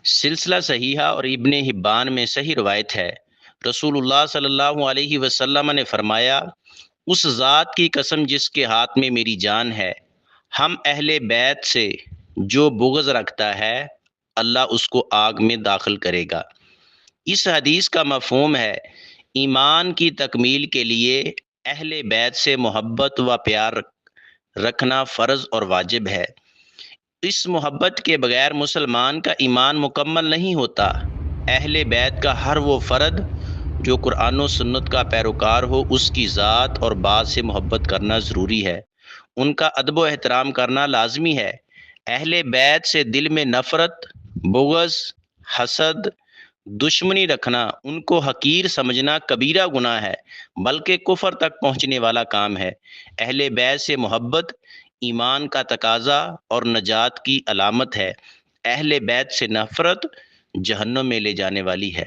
سلسلہ صحیحہ اور ابن حبان میں صحیح روایت ہے، رسول اللہ صلی اللہ علیہ وسلم نے فرمایا، اس ذات کی قسم جس کے ہاتھ میں میری جان ہے، ہم اہل بیت سے جو بغض رکھتا ہے اللہ اس کو آگ میں داخل کرے گا۔ اس حدیث کا مفہوم ہے ایمان کی تکمیل کے لیے اہل بیت سے محبت و پیار رکھنا فرض اور واجب ہے۔ اس محبت کے بغیر مسلمان کا ایمان مکمل نہیں ہوتا۔ اہل بیت کا ہر وہ فرد جو قرآن و سنت کا پیروکار ہو، اس کی ذات اور بات سے محبت کرنا ضروری ہے، ان کا ادب و احترام کرنا لازمی ہے۔ اہل بیت سے دل میں نفرت، بغض، حسد، دشمنی رکھنا، ان کو حقیر سمجھنا کبیرہ گناہ ہے، بلکہ کفر تک پہنچنے والا کام ہے۔ اہل بیت سے محبت ایمان کا تقاضا اور نجات کی علامت ہے۔ اہل بیت سے نفرت جہنم میں لے جانے والی ہے۔